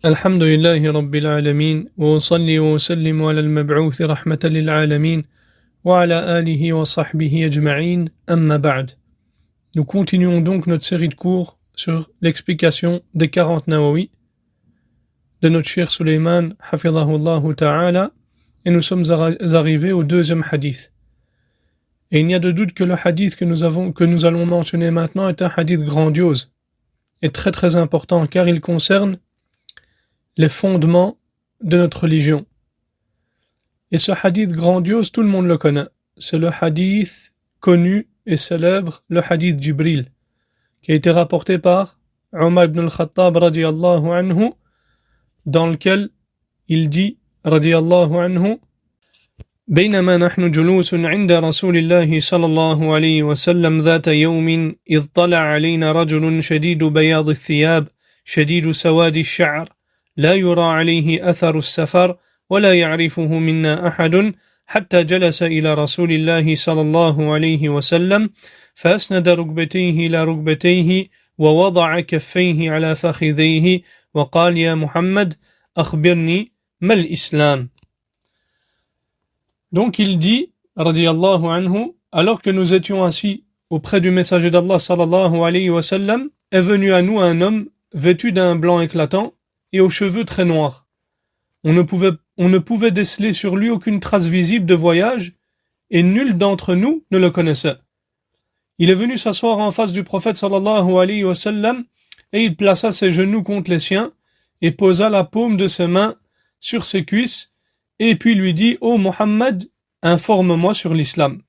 الحمد لله رب العالمين وأصلي وأسلم على المبعوث رحمة للعالمين وعلى آله وصحبه أجمعين أما بعد. Nous continuons donc notre série de cours sur l'explication des 40 Nawawi de notre cher Suleiman hafidhahullah ta'ala et nous sommes arrivés au deuxième hadith. Et il n'y a de doute que le hadith que nous allons mentionner maintenant est un hadith grandiose et très très important car il concerne les fondements de notre religion. Et ce hadith grandiose, tout le monde le connaît. C'est le hadith connu et célèbre, le hadith Jibril, qui a été rapporté par Omar ibn al-Khattab radiyallahu anhu, dans lequel il dit radiyallahu anhu: بينما نحن جلوس عند رسول الله صلى الله عليه وسلم ذات يوم إذ طلع علينا رجل شديد بياض الثياب شديد سواد الشعر لا يرى عليه أثر السفر ولا يعرفه منا أحد حتى جلس إلى رسول الله صلى الله عليه وسلم فأسند ركبتيه إلى ركبتيه ووضع كفيه على فخذيه وقال: يا محمد أخبرني ما الإسلام. Donc il dit, radiyallahu anhu, alors que nous étions assis auprès du messager d'Allah sallallahu alayhi wa sallam, est venu à nous un homme vêtu d'un blanc éclatant et aux cheveux très noirs. On ne pouvait déceler sur lui aucune trace visible de voyage et nul d'entre nous ne le connaissait. Il est venu s'asseoir en face du prophète sallallahu alayhi wa sallam et il plaça ses genoux contre les siens et posa la paume de ses mains sur ses cuisses et puis lui dit: Ô Muhammad, informe-moi sur l'islam.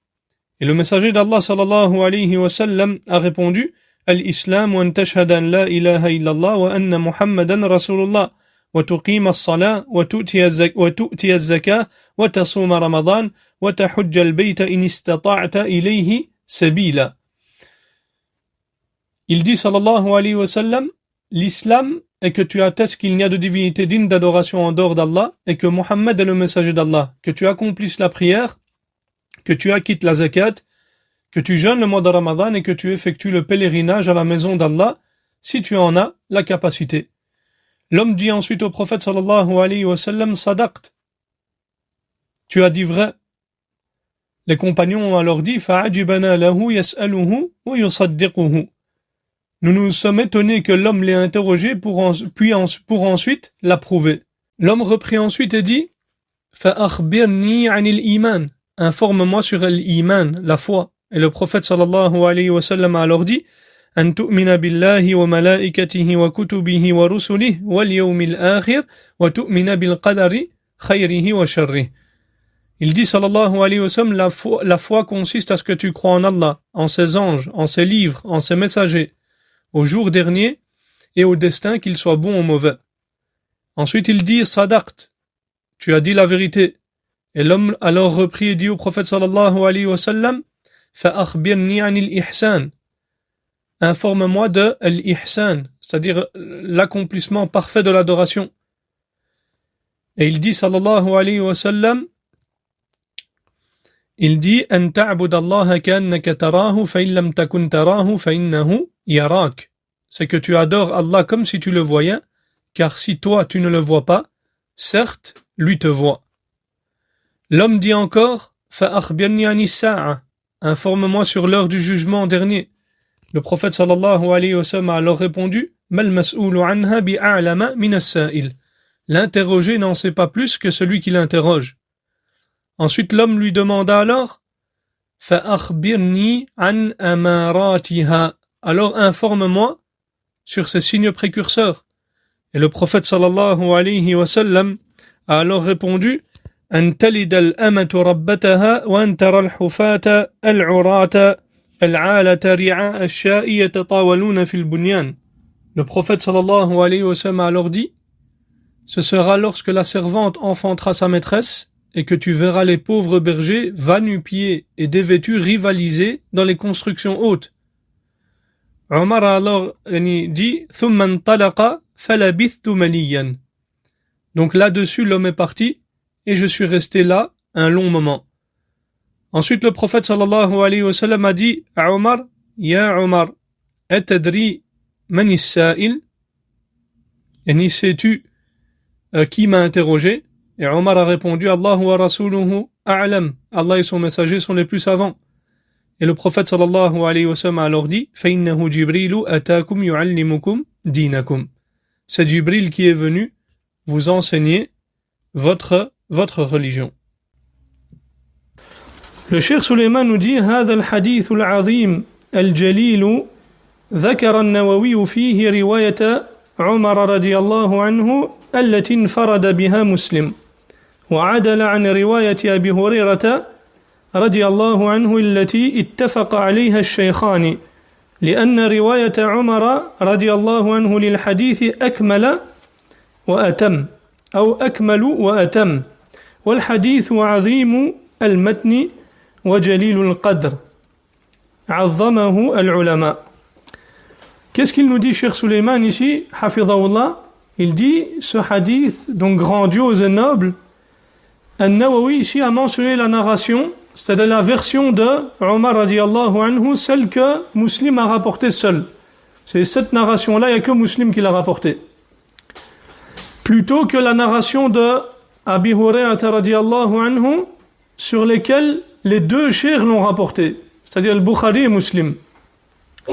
Et le messager d'Allah sallallahu alayhi wa sallam a répondu: Al-Islam wa an tashhada an la ilaha illallah wa anna Muhammadan Rasulullah wa tuqima as-salah wa tu'ti az-zakah wa tasuma Ramadan wa tahujja al-bayta in istata'ta ilayhi sabila. Il dit sallallahu alayhi wa sallam: l'islam est que tu attestes qu'il n'y a de divinité digne d'adoration en dehors d'Allah et que Mohammed est le messager d'Allah, que tu accomplisses la prière, que tu acquittes la zakat, que tu jeûnes le mois de Ramadan et que tu effectues le pèlerinage à la maison d'Allah si tu en as la capacité. L'homme dit ensuite au prophète sallallahu alayhi wa sallam: Sadaqt, tu as dit vrai. Les compagnons ont alors dit: Fa'ajibana lahu yas'aluhu wa yusaddiquhu. Nous nous sommes étonnés que l'homme l'ait interrogé pour ensuite l'approuver. L'homme reprit ensuite et dit: Fa'akhbirni anil iman. Informe-moi sur l'iman, la foi. Et le prophète sallallahu alayhi wa sallam a alors dit: An tu'mina billahi wa malaikatihi wa kutubihi wa rusulihi wal yawmil akhir wa tu'mina bil qadari khayrihi wa sharrihi. Il dit sallallahu alayhi wa sallam: la foi consiste à ce que tu crois en Allah, en ses anges, en ses livres, en ses messagers, au jour dernier et au destin, qu'il soit bon ou mauvais. Ensuite il dit: Sadaqt, tu as dit la vérité. Et l'homme alors reprit et dit au prophète sallallahu alayhi wa sallam: Fa'akhbirni anil ihsan. Informe-moi de l'ihsan, c'est-à-dire l'accomplissement parfait de l'adoration. Et il dit sallallahu alayhi wa sallam, il dit: An ta'budallaha ka'annaka tarahu fa in lam takun tarahu fa innahu yarak. C'est que tu adores Allah comme si tu le voyais, car si toi tu ne le vois pas, certes, lui te voit. L'homme dit encore: Fa'akhbirni anis sa'a. Informe-moi sur l'heure du jugement dernier. Le prophète sallallahu alayhi wa sallam a alors répondu: Mal mas'oulu anha bi'a'lama min as-sa'il. L'interrogé n'en sait pas plus que celui qui l'interroge. Ensuite l'homme lui demanda alors: Fa'akhbirni an amaratiha. Alors informe-moi sur ces signes précurseurs. Et le prophète sallallahu alayhi wa sallam a alors répondu: An talida al-amatu rabbataha wa an tara al-hufata al-urata al-'alata ri'a ash-sha'i yatatawaluna fil bunyan. Le prophète sallallahu alayhi wa sallam a alors dit: ce sera lorsque la servante enfantera sa maîtresse et que tu verras les pauvres bergers va-nu-pieds et dévêtus rivaliser dans les constructions hautes. Omar a alors dit: Thumma intalaqa falabithtu maliyan. Donc là-dessus l'homme est parti et je suis resté là un long moment. Ensuite le prophète sallallahu alayhi wa sallam a dit à Omar: Ya Omar, atadri man is-sa'il? Et sais-tu qui m'a interrogé? Et Omar a répondu, Allahu wa rasuluhu a'lam. Allah et son messager sont les plus savants. Et le prophète sallallahu alayhi wa sallam a alors dit, فَإِنَّهُ جِبْرِيلُ أَتَاكُمْ يُعَلِّمُكُمْ دِينَكُمْ. C'est Jibril qui est venu vous enseigner votre religion. Le Cheikh Suleiman nous dit هذا الحديث العظيم الجليل ذكر النووي فيه رواية عمر رضي الله عنه التي انفرد بها مسلم وعدل عن رواية أبي هريرة رضي الله عنه التي اتفق عليها الشيخان لأن رواية عمر رضي الله عنه للحديث أكمل وأتم أو أكمل وأتم والحديث عظيم المتن وجليل القدر عظمه العلماء. Qu'est-ce qu'il nous dit, Cheikh Suleiman, ici, Hafidhahullah? Il dit, ce hadith, donc grandiose et noble, An-Nawawi ici a mentionné la narration, c'est-à-dire la version de Omar radiallahu anhu, celle que Muslim a rapportée seul. C'est cette narration-là, il n'y a que Muslim qui l'a rapportée. Plutôt que la narration de Abi Hurayrata radiallahu anhu, sur lesquelles les deux cheikhs l'ont rapporté, c'est-à-dire le Bukhari et Muslim.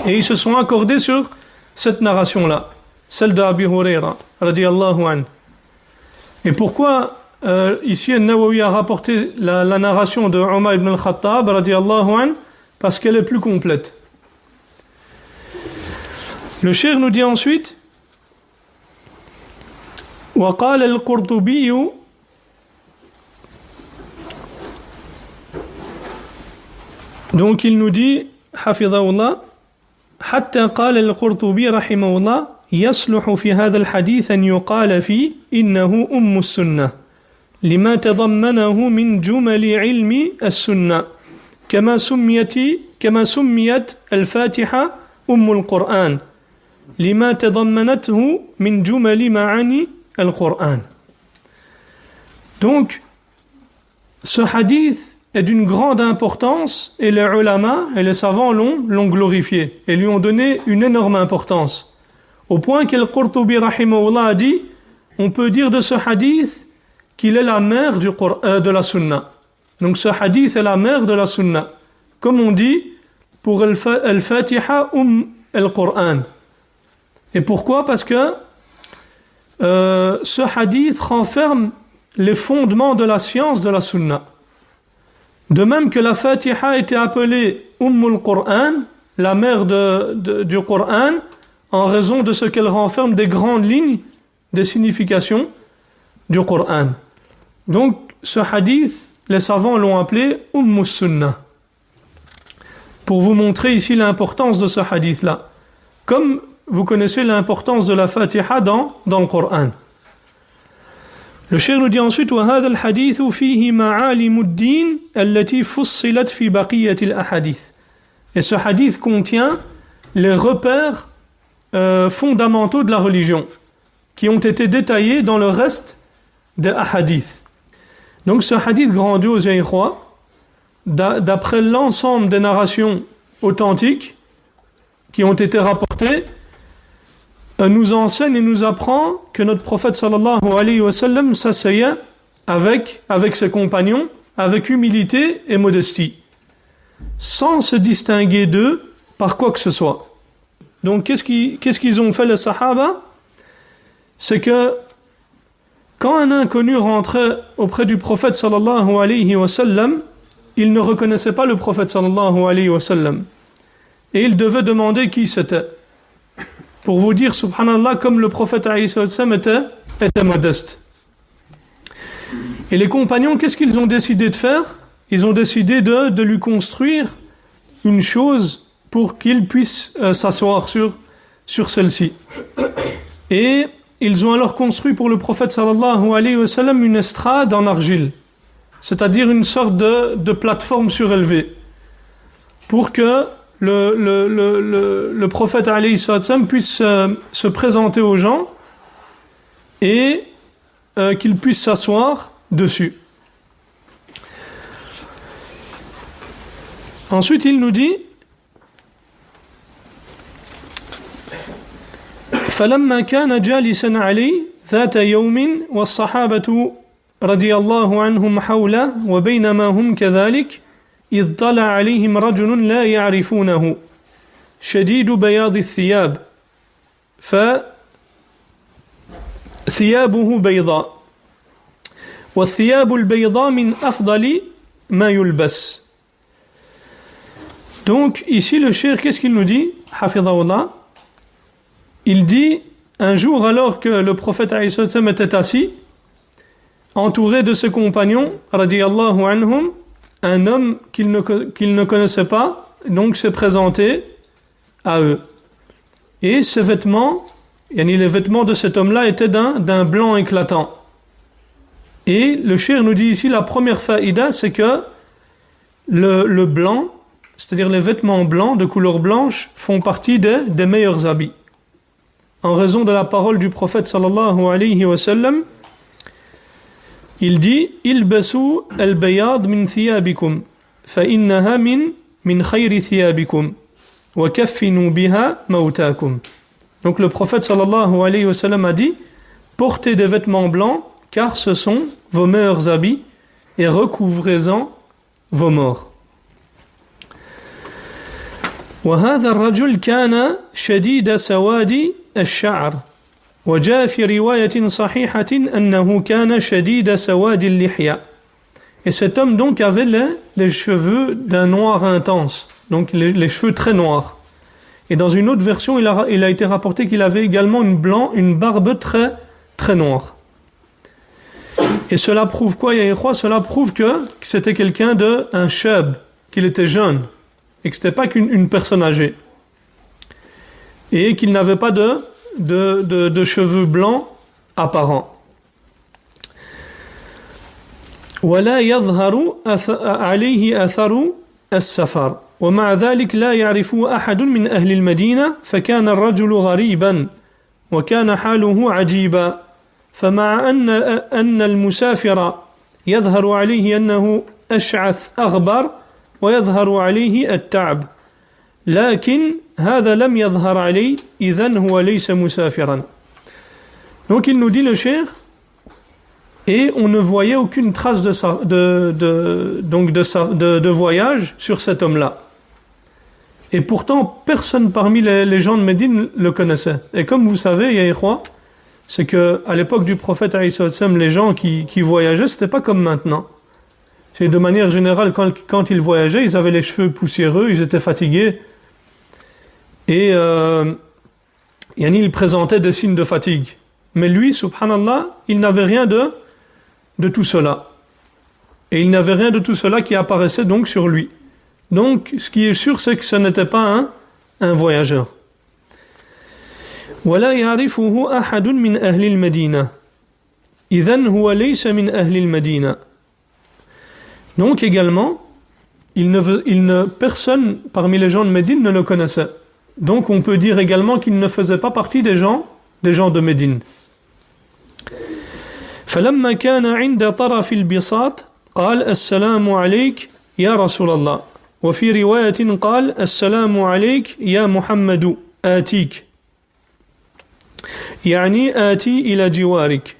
Et ils se sont accordés sur cette narration-là, celle d'Abi Hurayra radiallahu anhu. Et pourquoi ici An-Nawawi a rapporté la narration de Omar ibn al-Khattab radiallahu anhu? Parce qu'elle est plus complète. Le cheikh nous dit ensuite وقال القرطبي donc il nous dit حفظه حتى قال القرطبي رحمه الله يصلح في هذا الحديث أن يقال فيه إنه أم السنة لما تضمنه من جمل علم السنة كما سميت الفاتحة أم القرآن لما تضمنته من جمل معاني القرآن. Donc ce hadith est d'une grande importance et les ulama et les savants l'ont glorifié et lui ont donné une énorme importance. Au point qu'Al-Qurtubi rahimahullah a dit, on peut dire de ce hadith qu'il est la mère de la sunna. Donc ce hadith est la mère de la sunna. Comme on dit pour Al-Fatiha al-Qur'an. Et pourquoi? Parce que ce hadith renferme les fondements de la science de la sunna. De même que la Fatiha a été appelée al-Qur'an, la mère du Qur'an, en raison de ce qu'elle renferme des grandes lignes des significations du Qur'an. Donc ce hadith, les savants l'ont appelé Sunnah. Pour vous montrer ici l'importance de ce hadith-là. Comme vous connaissez l'importance de la Fatiha dans le Qur'an. Le cheikh nous dit ensuite وهذا الحديث فيه معالم الدين التي فصلت في بقية الأحاديث. Et ce hadith contient les repères fondamentaux de la religion qui ont été détaillés dans le reste des hadiths. Donc ce hadith grandiose et d'après l'ensemble des narrations authentiques qui ont été rapportées, nous enseigne et nous apprend que notre prophète sallallahu alayhi wa sallam s'asseyait avec ses compagnons avec humilité et modestie, sans se distinguer d'eux par quoi que ce soit. Donc qu'est-ce qu'ils ont fait les sahaba? C'est que quand un inconnu rentrait auprès du prophète sallallahu alayhi wa sallam, il ne reconnaissait pas le prophète sallallahu alayhi wa sallam et il devait demander qui c'était. Pour vous dire, subhanallah, comme le prophète alayhi sallam était modeste. Et les compagnons, qu'est-ce qu'ils ont décidé de faire? Ils ont décidé de lui construire une chose pour qu'il puisse s'asseoir sur celle-ci. Et ils ont alors construit pour le prophète sallallahu alayhi wa sallam une estrade en argile, c'est-à-dire une sorte de plateforme surélevée, pour que le prophète alayhi sallam puisse se présenter aux gens et qu'il puisse s'asseoir dessus. Ensuite, il nous dit فلما كان جالسا عليه ذات يوم والصحابة رضي الله عنهم حوله وبينما هم كذلك إذ طلع عليهم رجل لا يعرفونه شديد بياض الثياب فثيابه بيضاء والثياب البيضاء من أفضل ما يلبس. Donc ici le cheikh, qu'est-ce qu'il nous dit? Hafidhahullah. Il dit, un jour alors que le prophète alayhi salam était assis, entouré de ses compagnons, radiyallahu anhum, un homme qu'il ne connaissait pas, donc s'est présenté à eux. Et ses vêtements, les vêtements de cet homme-là étaient d'un blanc éclatant. Et le cheikh nous dit ici, la première faïda, c'est que le blanc, c'est-à-dire les vêtements blancs de couleur blanche, font partie des meilleurs habits. En raison de la parole du prophète sallallahu alayhi wa sallam, il dit ilbasu al-bayad min thiyabikum fa innaha min khayri thiyabikum wa kaffinu biha mautakum. Donc le prophète sallallahu alayhi wa sallam a dit portez des vêtements blancs car ce sont vos meilleurs habits et recouvrez-en vos morts. وهذا الرجل كان شديد سواد الشعر وجاء في رواية صحيحة أنه كان شديد سواد اللحية. Et cet homme donc avait les cheveux d'un noir intense, donc les cheveux très noirs. Et dans une autre version, il a été rapporté qu'il avait également une barbe très très noire. Et cela prouve quoi, Yahiroua? Cela prouve que c'était quelqu'un un shab, qu'il était jeune, et que ce n'était pas qu'une personne âgée. Et qu'il n'avait pas de cheveux blancs apparents. ولا يظهر عليه أثر السفر ومع ذلك لا يعرفه أحد من أهل المدينة فكان الرجل غريبا وكان حاله عجيبا فمع أن المسافر يظهر عليه أنه أشعث أغبر ويظهر عليه التعب لكن هذا لم يظهر عليه إذن هو ليس مسافرا. Donc il nous dit le cheikh, et on ne voyait aucune trace de voyage sur cet homme-là. Et pourtant, personne parmi les gens de Médine le connaissait. Et comme vous savez, Yahiroua, c'est qu'à l'époque du prophète, les gens qui voyageaient, c'était pas comme maintenant. C'est de manière générale, quand ils voyageaient, ils avaient les cheveux poussiéreux, ils étaient fatigués. Et ils présentaient des signes de fatigue. Mais lui, subhanallah, il n'avait rien de tout cela. Et il n'avait rien de tout cela qui apparaissait donc sur lui. Donc, ce qui est sûr, c'est que ce n'était pas un voyageur. وَلَا يَعْرِفُهُ أَحَدٌ مِنْ أَهْلِ الْمَدِينَةِ إِذَنْ هُوَ لَيْسَ مِنْ أَهْلِ الْمَدِينَةِ. Donc également, personne parmi les gens de Médine ne le connaissait. Donc on peut dire également qu'il ne faisait pas partie des gens de Médine. فلما كان عند طرف البساط قال السلام عليك يا رسول الله وفي رواية قال السلام عليك يا محمد آتيك يعني آتي إلى جوارك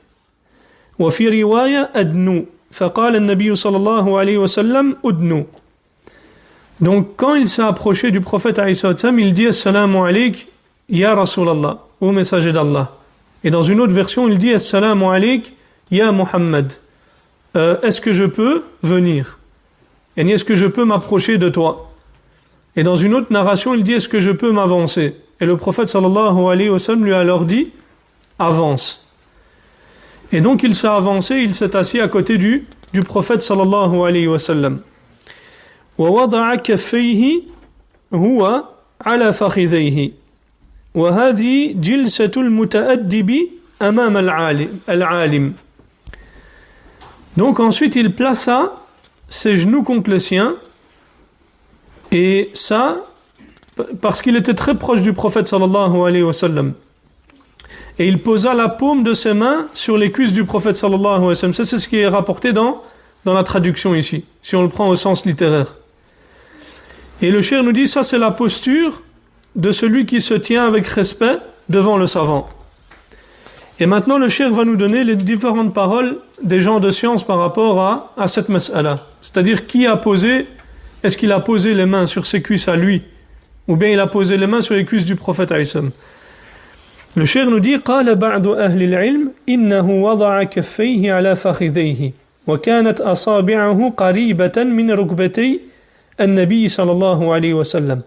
وفي رواية أدنو فقال النبي صلى الله عليه وسلم أدنو. Donc quand il s'est approché du prophète alayhi salam, il dit assalamu alayk ya Rasulallah, ô messager d'Allah. Et dans une autre version, il dit assalamu alayk ya Muhammad. Est-ce que je peux venir? Et est-ce que je peux m'approcher de toi? Et dans une autre narration, il dit est-ce que je peux m'avancer? Et le prophète sallallahu alayhi wa sallam lui a alors dit avance. Et donc il s'est avancé, il s'est assis à côté du prophète sallallahu alayhi wa sallam. ووضع كفيه هو على فخذيه وهذه جلسة المتأدب أمام العالم. Donc ensuite il plaça ses genoux contre les siens, et ça parce qu'il était très proche du prophète sallallahu alayhi wa sallam, et il posa la paume de ses mains sur les cuisses du prophète sallallahu alayhi wa sallam. Ça c'est ce qui est rapporté dans la traduction ici, si on le prend au sens littéraire. Et le cheikh nous dit, ça c'est la posture de celui qui se tient avec respect devant le savant. Et maintenant, le cheikh va nous donner les différentes paroles des gens de science par rapport à cette mas'ala. C'est-à-dire, qui a posé, est-ce qu'il a posé les mains sur ses cuisses à lui, ou bien il a posé les mains sur les cuisses du prophète alayhi salam. Le cheikh nous dit قال بعض أهل العلم إنه وضع كفيه على فخذيه وكانت أصابعه قريبة من ركبتي النبي صلى الله عليه وسلم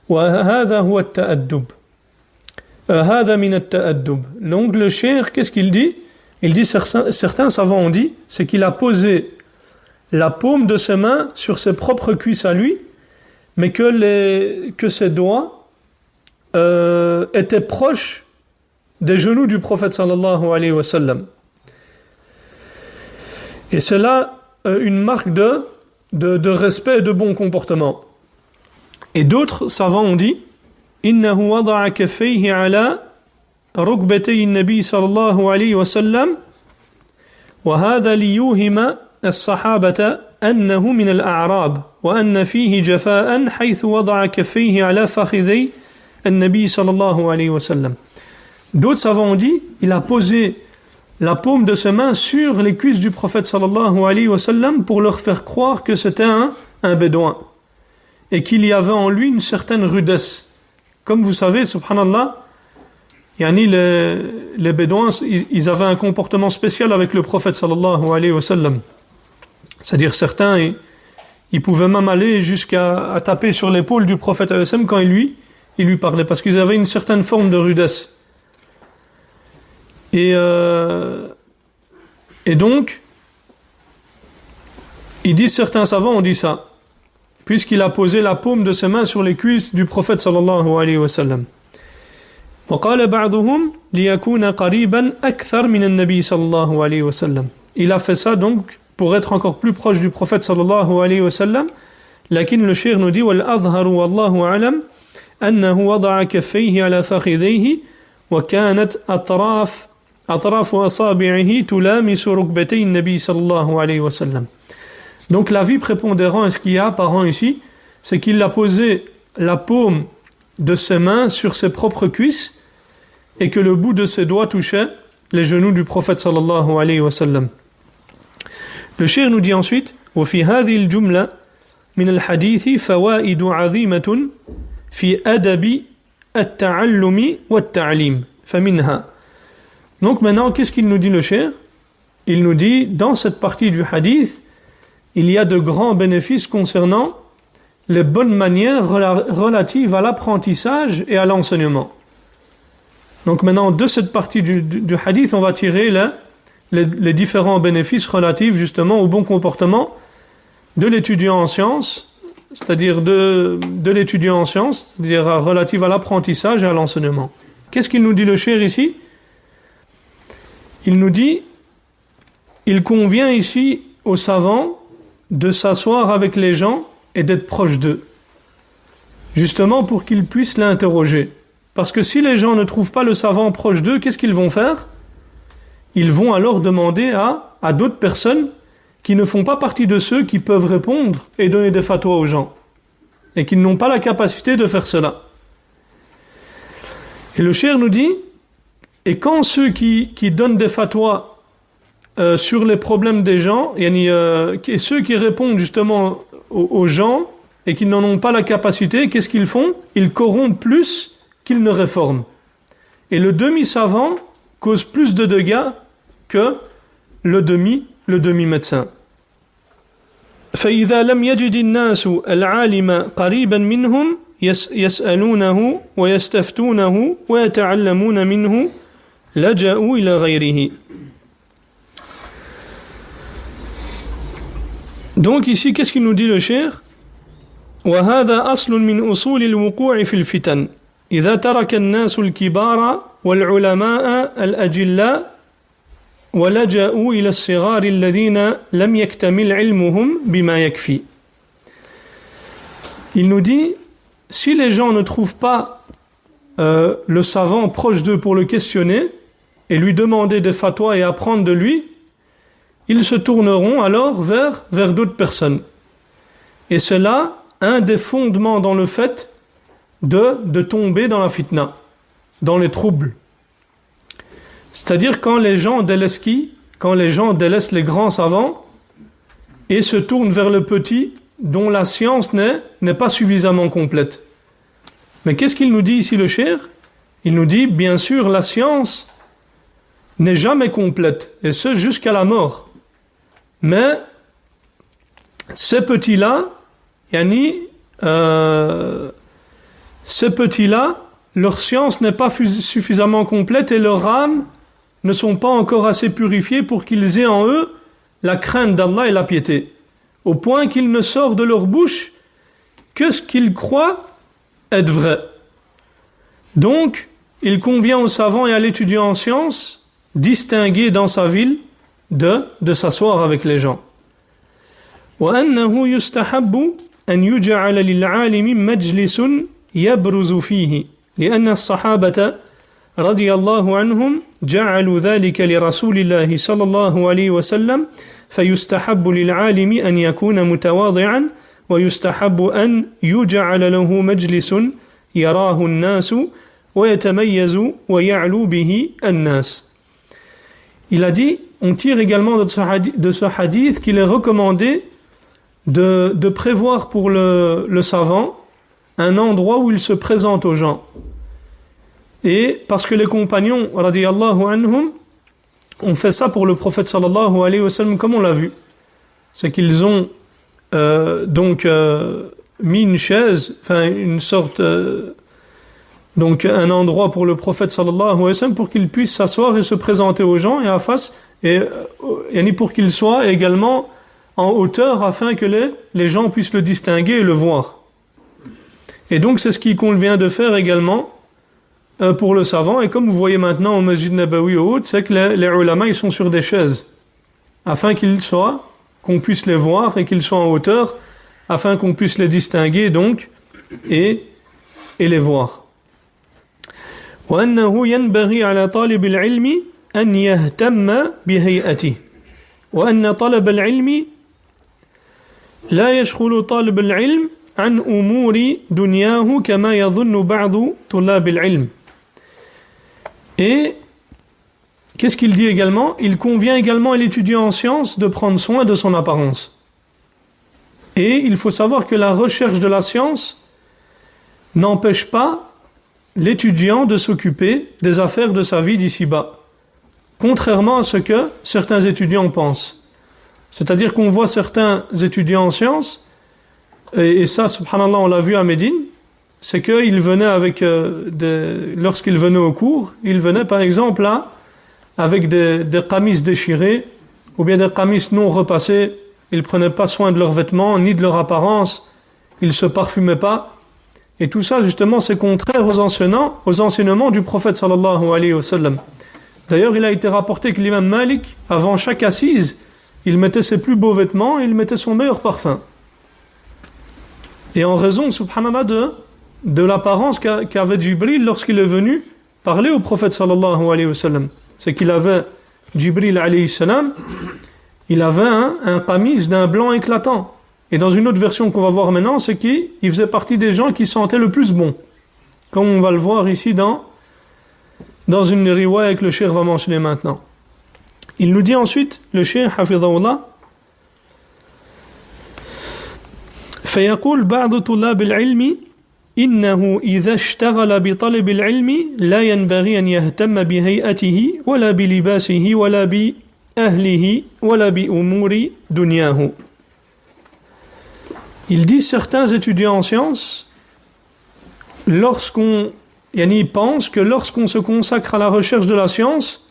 وهذا هو التأدب هذا من التأدب. Donc le cheikh, qu'est-ce qu'il dit? Il dit, certains savants ont dit, c'est qu'il a posé la paume de ses mains sur ses propres cuisses à lui, mais que ses doigts étaient proches des genoux du prophète sallallahu alayhi wa sallam. Et c'est là une marque de respect et de bon comportement. Et d'autres savants ont dit إنه وضع كفيه على ركبتي النبي صلى الله عليه وسلم وهذا ليوهم الصحابة أنه من الأعراب وأن فيه جفاء حيث وضع كفيه على فخذي النبي صلى الله عليه وسلم. D'autres savants ont dit, il a posé la paume de ses mains sur les cuisses du prophète sallallahu alayhi wa sallam pour leur faire croire que c'était un bédouin et qu'il y avait en lui une certaine rudesse. Comme vous savez, subhanallah, les bédouins, ils avaient un comportement spécial avec le prophète sallallahu alayhi wa sallam. C'est-à-dire certains, ils pouvaient même aller jusqu'à taper sur l'épaule du prophète alayhi wa sallam quand il lui parlait, parce qu'ils avaient une certaine forme de rudesse. Et donc, ils disent, certains savants ont dit ça, puisqu'il a posé la paume de ses mains sur les cuisses du prophète sallallahu alayhi wa sallam. وقال بعضهم ليكون قريبا أكثر من النبي صلى الله عليه وسلم. Il a fait ça donc pour être encore plus proche du prophète sallallahu alayhi wa sallam. لكن le cheikh nous dit والأظهر والله أعلم أنه وضع كفيه على فخذيه وكانت أطراف أصابعه تلامس ركبتي النبي صلى الله عليه وسلم. Donc l'avis prépondérant et ce qu'il y a apparent ici, c'est qu'il a posé la paume de ses mains sur ses propres cuisses et que le bout de ses doigts touchait les genoux du prophète sallallahu alayhi wa sallam. Le cheikh nous dit ensuite وفي هذه الجملة من الحديث فوائد عظيمة في أدب التعلم والتعليم فمنها. Donc maintenant, qu'est-ce qu'il nous dit le cheikh? Il nous dit, dans cette partie du hadith, il y a de grands bénéfices concernant les bonnes manières relatives à l'apprentissage et à l'enseignement. Donc maintenant, de cette partie du hadith, on va tirer les différents bénéfices relatifs justement au bon comportement de l'étudiant en sciences, c'est-à-dire de l'étudiant en sciences, c'est-à-dire relative à l'apprentissage et à l'enseignement. Qu'est-ce qu'il nous dit le cheikh ici? Il nous dit, il convient ici aux savants de s'asseoir avec les gens et d'être proche d'eux, justement pour qu'ils puissent l'interroger. Parce que si les gens ne trouvent pas le savant proche d'eux, qu'est-ce qu'ils vont faire? Ils vont alors demander à d'autres personnes qui ne font pas partie de ceux qui peuvent répondre et donner des fatwas aux gens, et qui n'ont pas la capacité de faire cela. Et le cheikh nous dit, et quand ceux qui donnent des fatwas sur les problèmes des gens, et ceux qui répondent justement aux gens et qui n'en ont pas la capacité, qu'est-ce qu'ils font? Ils corrompent plus qu'ils ne réforment. Et le demi-savant cause plus de dégâts que le demi-médecin. فإذا لم يجد الناس العالم قريبا منهم يسألونه ويستفتونه ويتعلمون منه لجأوا إلى غيره. Donc ici, qu'est-ce qu'il nous dit le cheikh? وهذا أصل من أصول الوقوع في الفتن إذا ترك الناس الكبار والعلماء الأجلاء ولجأوا إلى الصغار الذين لم يكتمل علمهم بما يكفي. Il nous dit, si les gens ne trouvent pas le savant proche d'eux pour le questionner et lui demander des fatwas et apprendre de lui, ils se tourneront alors vers d'autres personnes. Et c'est là un des fondements dans le fait de tomber dans la fitna, dans les troubles. C'est-à-dire quand les gens délaissent qui? Quand les gens délaissent les grands savants et se tournent vers le petit dont la science n'est pas suffisamment complète. Mais qu'est-ce qu'il nous dit ici le cheikh? Il nous dit, bien sûr, la science n'est jamais complète, et ce jusqu'à la mort. Mais ces petits-là, leur science n'est pas suffisamment complète et leurs âmes ne sont pas encore assez purifiées pour qu'ils aient en eux la crainte d'Allah et la piété, au point qu'il ne sort de leur bouche que ce qu'ils croient être vrai. Donc, il convient au savant et à l'étudiant en sciences distinguer dans sa ville de s'asseoir avec les gens. وأنه يستحب أن يجعل للعالم مجلس يبرز فيه لأن الصحابة رضي الله عنهم جعلوا ذلك لرسول الله صلى الله عليه وسلم فيستحب للعالم أن يكون متواضعا ويستحب أن يجعل له مجلس يراه الناس ويتميز ويعلو به الناس. Il a dit, on tire également de ce hadith qu'il est recommandé de prévoir pour le savant un endroit où il se présente aux gens. Et parce que les compagnons, radiyallahu anhum, ont fait ça pour le prophète sallallahu alayhi wa sallam, comme on l'a vu. C'est qu'ils ont mis une chaise, enfin une sorte, donc un endroit pour le prophète sallallahu alayhi wa sallam pour qu'il puisse s'asseoir et se présenter aux gens et à face, et pour qu'il soit également en hauteur afin que les gens puissent le distinguer et le voir. Et donc c'est ce qu'il convient de faire également pour le savant, et comme vous voyez maintenant au Masjid Nabawi au haut, c'est que les ulama ils sont sur des chaises afin qu'on puisse les voir et qu'ils soient en hauteur afin qu'on puisse les distinguer donc et les voir. وأنه ينبغي على طالب العلم أن يهتم بهيئته وأن طلب العلم لا يشغل طالب العلم عن أمور دنياه كما يظن بعض طلاب العلم. Et qu'est-ce qu'il dit également? Il convient également à l'étudiant en sciences de prendre soin de son apparence. Et il faut savoir que la recherche de la science n'empêche pas l'étudiant de s'occuper des affaires de sa vie d'ici-bas, contrairement à ce que certains étudiants pensent. C'est-à-dire qu'on voit certains étudiants en sciences, et ça, subhanallah, on l'a vu à Médine, c'est qu'ils venaient lorsqu'ils venaient au cours, ils venaient par exemple là, avec des qamis déchirés, ou bien des qamis non repassés, ils ne prenaient pas soin de leurs vêtements, ni de leur apparence, ils ne se parfumaient pas, et tout ça justement c'est contraire aux enseignements du prophète sallallahu alayhi wa sallam. D'ailleurs il a été rapporté que l'imam Malik, avant chaque assise, il mettait ses plus beaux vêtements et il mettait son meilleur parfum. Et en raison, subhanallah, de l'apparence qu'avait Jibril lorsqu'il est venu parler au prophète sallallahu alayhi wa sallam. C'est qu'il avait, Jibril alayhi salam, il avait un qamis d'un blanc éclatant. Et dans une autre version qu'on va voir maintenant, c'est qu'il faisait partie des gens qui sentaient le plus bon. Comme on va le voir ici dans une riwaya que le cheikh va mentionner maintenant. Il nous dit ensuite, le cheikh hafidhahullah, فيقول بعض طلاب العلم إنه إذا اشتغل بطلب العلم لا ينبغي أن يهتم بهيئته ولا بلباسه ولا بأهله ولا بأمور دنياه. Il dit certains étudiants en sciences, ils pensent que lorsqu'on se consacre à la recherche de la science,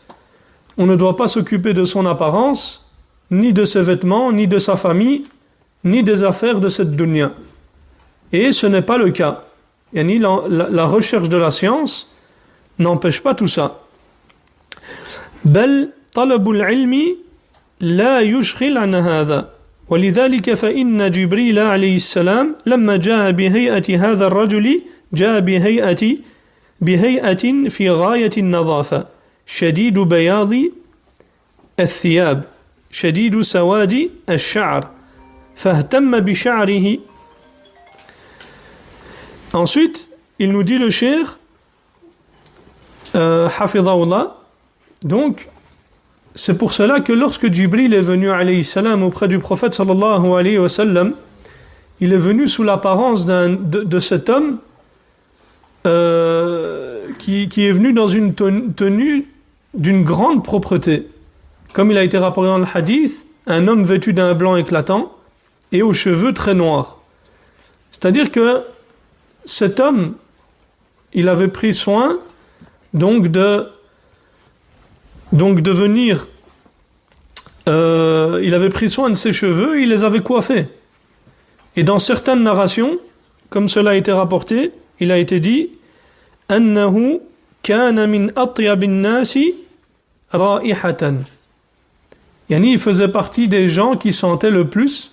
on ne doit pas s'occuper de son apparence, ni de ses vêtements, ni de sa famille, ni des affaires de cette dunya. Et ce n'est pas le cas. La recherche de la science n'empêche pas tout ça. بل طلب العلم لا يشغل عن هذا ولذلك فإن جبريل عليه السلام لما جاء بهيئة هذا الرجل جاء بهيئة في غاية النظافة شديد بياض الثياب شديد سواد الشعر فاهتم بشعره. Ensuite, il nous dit le cheikh, hafidhahullah, Donc, c'est pour cela que lorsque Jibril est venu alayhi salam auprès du prophète sallallahu alayhi wa sallam, il est venu sous l'apparence de cet homme qui est venu dans une tenue d'une grande propreté. Comme il a été rapporté dans le hadith, un homme vêtu d'un blanc éclatant et aux cheveux très noirs. C'est-à-dire que cet homme, il avait pris soin donc de venir, il avait pris soin de ses cheveux, il les avait coiffés. Et dans certaines narrations, comme cela a été rapporté, il a été dit أنه كان من أطيب الناس رائحة. Yani, il faisait partie des gens qui sentaient le plus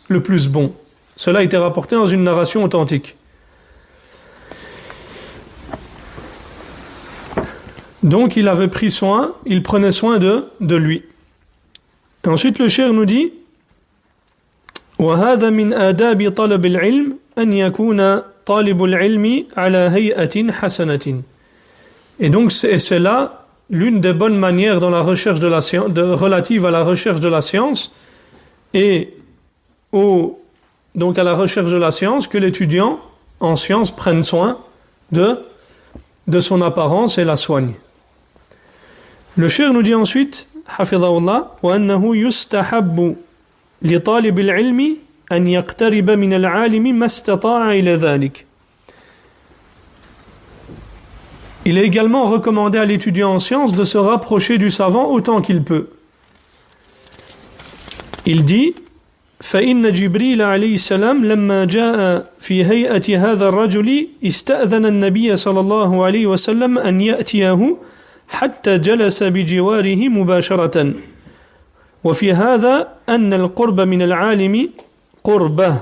bon. Cela a été rapporté dans une narration authentique. Donc il avait pris soin, il prenait soin de lui. Et ensuite le cheikh nous dit وهذا من آداب طلب العلم أن يكون طالب العلم على هيئة حسنة. Et donc c'est là l'une des bonnes manières dans la recherche de la science, relative à la recherche de la science et donc à la recherche de la science, que l'étudiant en sciences prenne soin de son apparence et la soigne. Le cheikh nous dit ensuite حفظه وأنه يستحب لطالب العلم أن يقترب من العالم ما استطاع إلى ذلك. Il est également recommandé à l'étudiant en sciences de se rapprocher du savant autant qu'il peut. Il dit فإن جبريل عليه السلام لما جاء في هيئة هذا الرجل استأذن النبي صلى الله عليه وسلم أن يأتيه حتى جلس بجواره مباشرة. وفي هذا أن القرب من العالم قربه.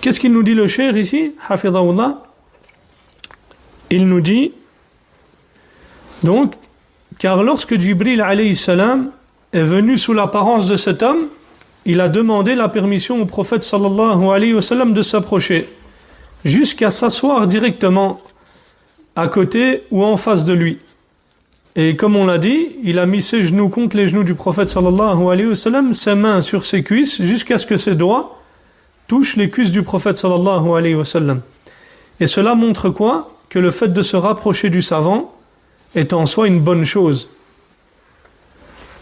Qu'est-ce qu'il nous dit le cheikh ici, حفظه? Il nous dit donc, car lorsque Jibril alayhi salam est venu sous l'apparence de cet homme, il a demandé la permission au prophète sallallahu alayhi wa sallam de s'approcher, jusqu'à s'asseoir directement à côté ou en face de lui. Et comme on l'a dit, il a mis ses genoux contre les genoux du prophète sallallahu alayhi wa sallam, ses mains sur ses cuisses, jusqu'à ce que ses doigts touchent les cuisses du prophète sallallahu alayhi wa sallam. Et cela montre quoi? Que le fait de se rapprocher du savant est en soi une bonne chose.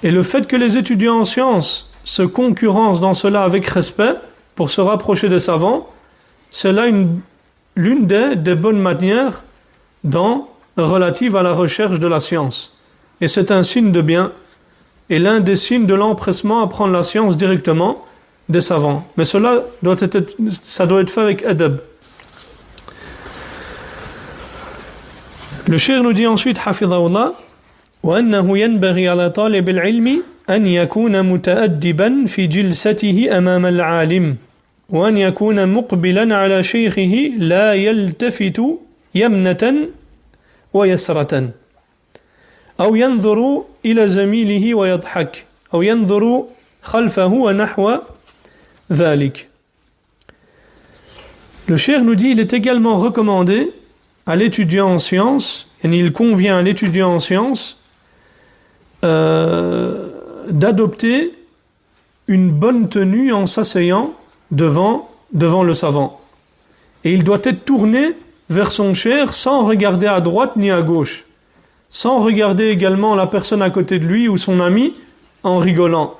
Et le fait que les étudiants en sciences se concurrencent dans cela avec respect pour se rapprocher des savants, c'est là l'une des bonnes manières relative à la recherche de la science. Et c'est un signe de bien et l'un des signes de l'empressement à prendre la science directement des savants. Mais cela doit être fait avec adab. Le cheikh nous dit ensuite حفظه الله وأنه ينبغي على طالب العلم أن يكون متأدبا في جلسته أمام العالم وأن يكون مقبلا على شيخه لا يلتفت يمنة ويسرة أو ينظر إلى زميله ويضحك أو ينظر خلفه ونحو ذلك. Le cheikh nous dit il est également recommandé à l'étudiant en sciences, et il convient à l'étudiant en sciences d'adopter une bonne tenue en s'asseyant devant le savant. Et il doit être tourné vers son cheikh sans regarder à droite ni à gauche, sans regarder également la personne à côté de lui ou son ami en rigolant,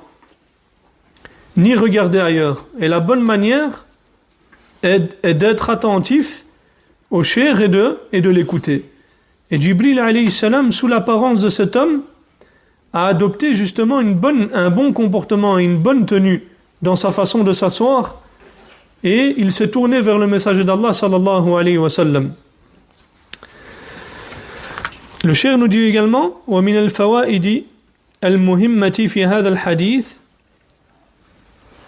ni regarder ailleurs. Et la bonne manière est d'être attentif au cheikh et de l'écouter. Et Jibril alayhi salam, sous l'apparence de cet homme, a adopté justement un bon comportement et une bonne tenue dans sa façon de s'asseoir, et il s'est tourné vers le messager d'Allah sallallahu alayhi wa sallam. Le cheikh nous dit également ومن الفوائد المهمة في هذا الحديث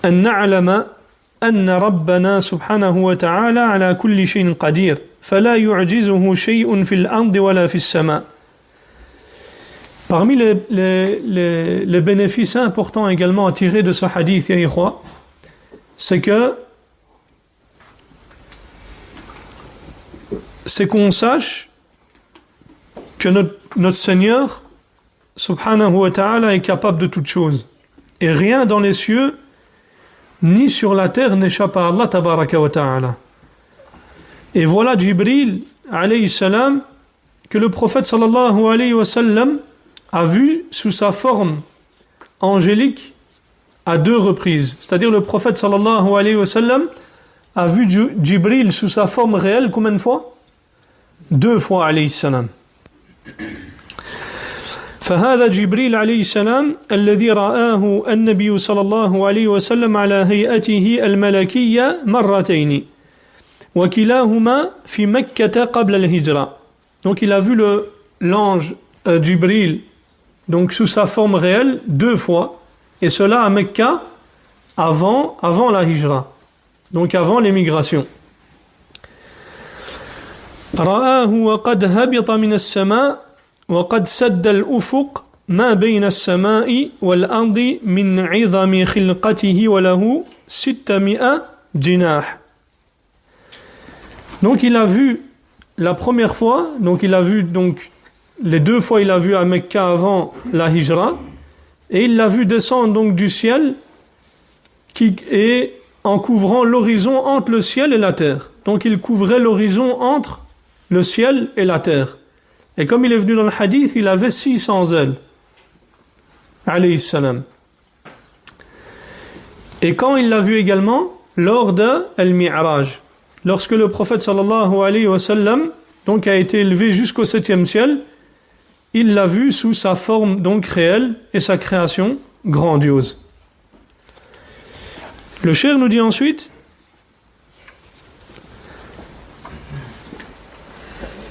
أن نعلم أن ربنا سبحانه وتعالى على كل شيء قدير فلا يعجزه شيء في الأرض ولا في السماء. Parmi les bénéfices importants également à tirer de ce hadith, ya ikhwa, c'est qu'on sache que notre Seigneur, subhanahu wa ta'ala, est capable de toutes choses. Et rien dans les cieux, ni sur la terre n'échappe à Allah tabaraka wa ta'ala. Et voilà Jibril, alayhi salam, que le prophète sallallahu alayhi wa sallam a vu sous sa forme angélique à 2 reprises. C'est-à-dire le prophète sallallahu alayhi wa sallam a vu Jibril sous sa forme réelle combien de fois? 2 fois alayhi salam. فهذا جبريل عليه السلام الذي رآه النبي صلى الله عليه وسلم على هيئته الملكية مرتين وكلاهما في مكة قبل الهجرة. Donc il a vu l'ange Jibril donc sous sa forme réelle 2 fois, et cela à Mecca avant la hijra, donc avant l'émigration. رآه وقد هبط من السماء وقد سد الأفق ما بين السماء والأرض من عظم خلقته وله 600 جناح. Donc il a vu la première fois, donc il a vu donc les 2 fois il a vu à Mecca avant la hijra, et il l'a vu descendre donc du ciel qui est en couvrant l'horizon entre le ciel et la terre. Donc il couvrait l'horizon entre le ciel et la terre. Et comme il est venu dans le hadith, il avait 600 ailes. Alayhi salam. Et quand il l'a vu également, lors de Al-Mi'raj, lorsque le prophète sallallahu alayhi wa sallam donc a été élevé jusqu'au 7e ciel, il l'a vu sous sa forme donc réelle et sa création grandiose. Le cheikh nous dit ensuite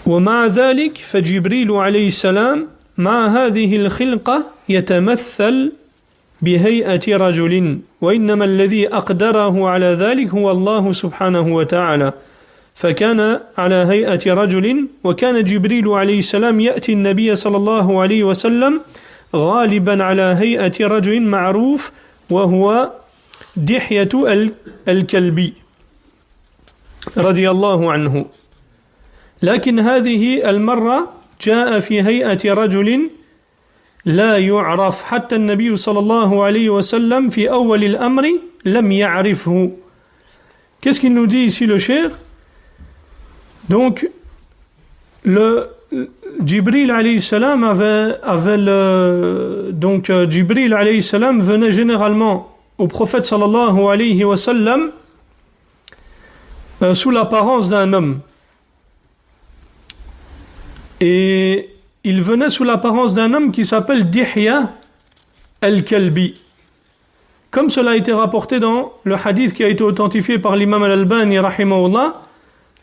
ومع ذلك فجبريل عليه السلام مع هذه الخلقة يتمثل بهيئة رجل وإنما الذي أقدره على ذلك هو الله سبحانه وتعالى فكان على هيئة رجل وكان جبريل عليه السلام يأتي النبي صلى الله عليه وسلم غالبا على هيئة رجل معروف وهو دحية الكلبي رضي الله عنه لكن هذه المرة جاء في هيئة رجل لا يعرف حتى النبي صلى الله عليه وسلم في أول الأمر لم يعرفه. Qu'est-ce qu'il nous dit ici le cheikh? Donc le Jibril alayhi salam donc Jibril alayhi salam venait généralement au prophète sallallahu alayhi wa sallam sous l'apparence d'un homme. Et il venait sous l'apparence d'un homme qui s'appelle Dihya al-Kalbi. Comme cela a été rapporté dans le hadith qui a été authentifié par l'imam al-Albani rahimahullah,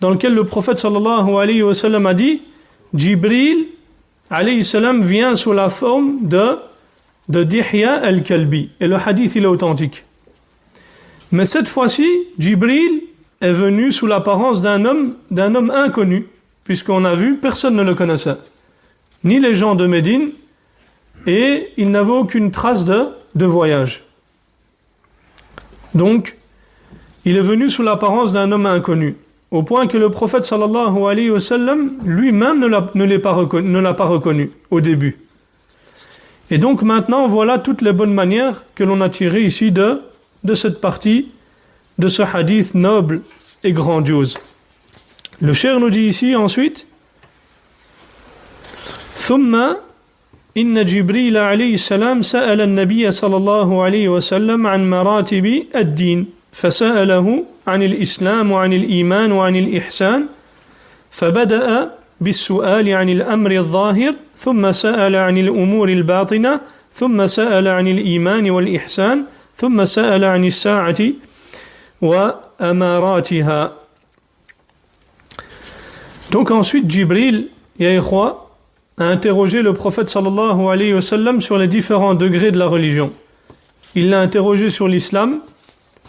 dans lequel le prophète sallallahu alayhi wa sallam a dit Jibril alayhi salam vient sous la forme de Dihya al-Kalbi. Et le hadith il est authentique. Mais cette fois-ci, Jibril est venu sous l'apparence d'un homme inconnu, puisqu'on a vu, personne ne le connaissait. Ni les gens de Médine, et il n'avait aucune trace de voyage. Donc, il est venu sous l'apparence d'un homme inconnu, au point que le prophète sallallahu alayhi wa sallam lui-même ne l'a pas reconnu au début. Et donc maintenant, voilà toutes les bonnes manières que l'on a tirées ici de cette partie, de ce hadith noble et grandiose. Le cheikh nous dit ici ensuite ثم إن جبريل عليه السلام سأل النبي صلى الله عليه وسلم عن مراتب الدين فسأله عن الإسلام وعن الإيمان وعن الإحسان فبدأ بالسؤال عن الأمر الظاهر ثم سأل عن الأمور الباطنة ثم سأل عن الإيمان والإحسان ثم سأل عن الساعة وأماراتها. Donc ensuite Jibril, ya ikhwa, a interrogé le prophète sallallahu alayhi wa sallam sur les différents degrés de la religion. Il l'a interrogé sur l'islam,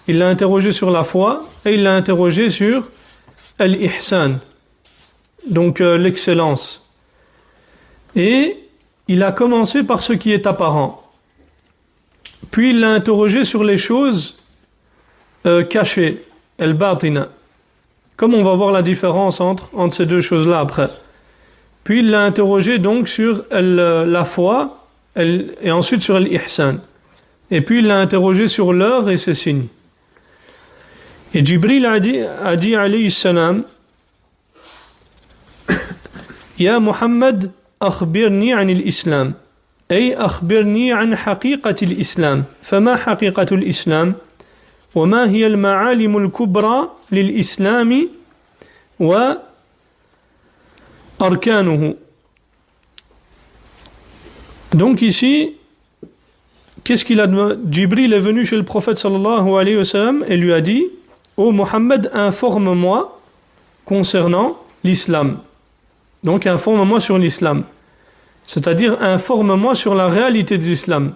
il l'a interrogé sur la foi, et il l'a interrogé sur al-ihsan, donc l'excellence. Et il a commencé par ce qui est apparent. Puis il l'a interrogé sur les choses cachées, al-batina. Comme on va voir la différence entre ces deux choses-là après. Puis il l'a interrogé donc sur la foi et ensuite sur l'ihsan. Et puis il l'a interrogé sur l'heure et ses signes. Et Jibril a dit alayhi salam, Ya Muhammad, akhbirni an l'islam. أي أخبرني عن حقيقة الإسلام فما حقيقة الإسلام وما هي المعالم الكبرى للإسلام وأركانه. Donc ici, qu'est-ce qu'il a demandé? Jibril est venu chez le prophète sallallahu alayhi wa sallam et lui a dit: Ô Mohammed, informe-moi concernant l'islam. Donc informe-moi sur l'islam. C'est-à-dire, informe-moi sur la réalité de l'islam.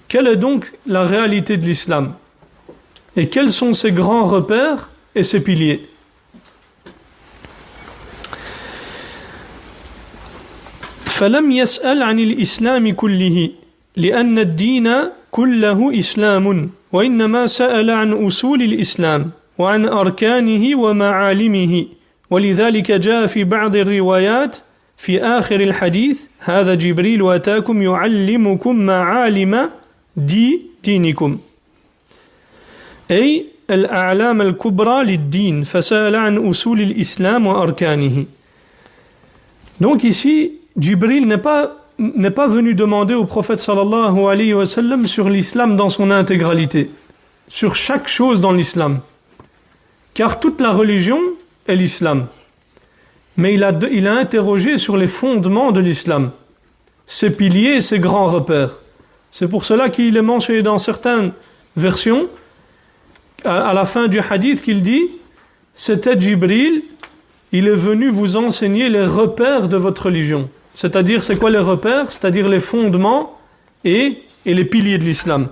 Quelle est donc la réalité de l'islam? Et quels sont ses grands repères et ses piliers? فلم يسأل عن الإسلام كله لأن الدين كله إسلام وإنما سأل عن أصول الإسلام وعن أركانه ومعالمه ولذلك جاء في بعض الروايات في آخر الحديث هذا جبريل أتاكم يعلمكم معالم دينكم أي الأعلام الكبرى للدين فسأل عن أصول الإسلام وأركانه. Donc ici, Jibril n'est pas venu demander au prophète sallallahu alayhi wa sallam sur l'islam dans son intégralité, sur chaque chose dans l'islam. Car toute la religion est l'islam. Mais il a interrogé sur les fondements de l'islam, ses piliers et ses grands repères. C'est pour cela qu'il est mentionné dans certaines versions, à la fin du hadith, qu'il dit: c'était Jibril, il est venu vous enseigner les repères de votre religion. C'est-à-dire, c'est quoi les repères? C'est-à-dire les fondements et les piliers de l'islam.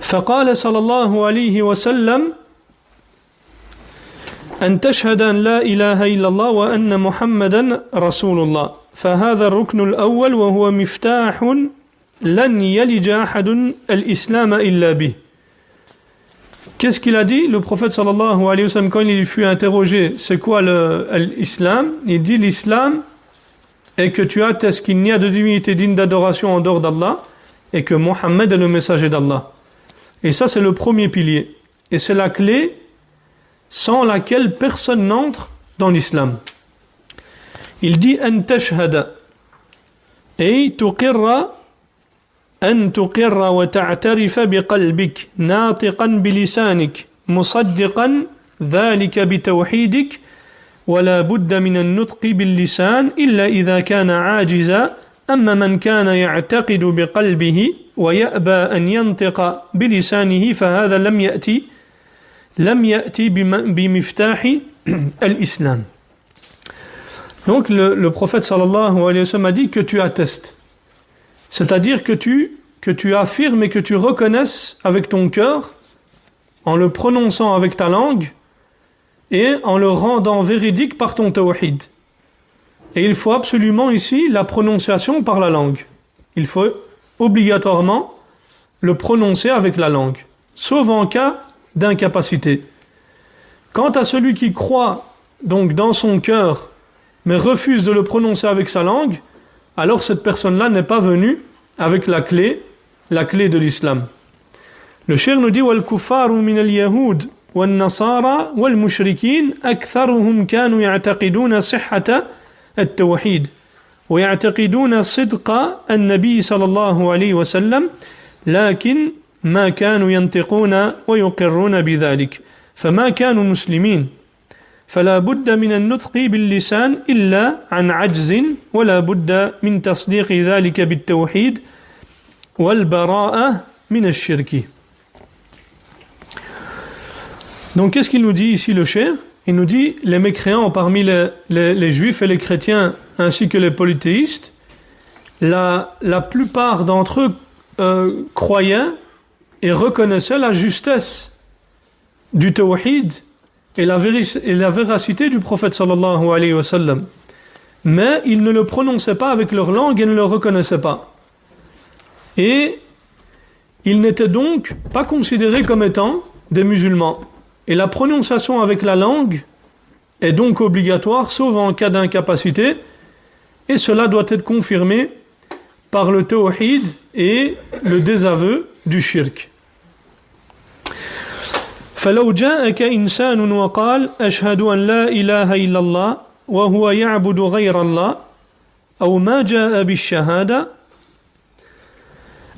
فقال صلى الله عليه وسلم أن تشهد أن لا إله إلا الله وأن محمدا رسول الله فهذا الركن الأول وهو مفتاح لن يلج أحد الإسلام إلا به. Qu'est-ce qu'il a dit, le prophète sallallahu alayhi wa sallam, quand il fut interrogé c'est quoi l'islam? Il dit: l'islam est que tu attestes qu'il n'y a de divinité digne d'adoration en dehors d'Allah et que Mohammed est le messager d'Allah. Et ça, c'est le premier pilier. Et c'est la clé sans laquelle personne n'entre dans l'islam. Il dit: an tashhada, ay tuqirra, أن تقر وتعترف بقلبك ناطقا بلسانك مصدقا ذلك بتوحيدك ولا بد من النطق باللسان إلا إذا كان عاجزا أما من كان يعتقد بقلبه ويأبى أن ينطق بلسانه فهذا لم يأتي بمفتاح الإسلام. Donc le prophète sallallahu alayhi wa sallam a dit que tu attestes. C'est-à-dire que tu affirmes et que tu reconnaisses avec ton cœur, en le prononçant avec ta langue et en le rendant véridique par ton tawhid. Et il faut absolument ici la prononciation par la langue. Il faut obligatoirement le prononcer avec la langue, sauf en cas d'incapacité. Quant à celui qui croit donc dans son cœur, mais refuse de le prononcer avec sa langue, alors cette personne-là n'est pas venue avec la clé de l'islam. Le cheikh nous dit: wal kuffaru min al-yahud wal nasara wal mushrikin aktharuhum kanu ya'taqiduna sihhata at-tawhid wa ya'taqiduna sidqa an-nabi sallallahu alayhi wa sallam lakin ma kanu yantiquna wa yuqirruna bidhalik fama kanu muslimin. فلا بد من النطق باللسان إلا عن عجز ولا بد من تصديق ذلك بالتوحيد والبراءة من الشرك. Donc qu'est-ce qu'il nous dit ici le cheikh? Il nous dit: les mécréants parmi les juifs et les chrétiens ainsi que les polythéistes, la plupart d'entre eux croyaient et reconnaissaient la justesse du tawhid et la véracité du prophète sallallahu alayhi wa sallam. Mais ils ne le prononçaient pas avec leur langue et ne le reconnaissaient pas. Et ils n'étaient donc pas considérés comme étant des musulmans. Et la prononciation avec la langue est donc obligatoire sauf en cas d'incapacité, et cela doit être confirmé par le tawhid et le désaveu du shirk. فلو جاءك إنسان وقال أشهد أن لا إله إلا الله وهو يعبد غير الله أو ما جاء بالشهادة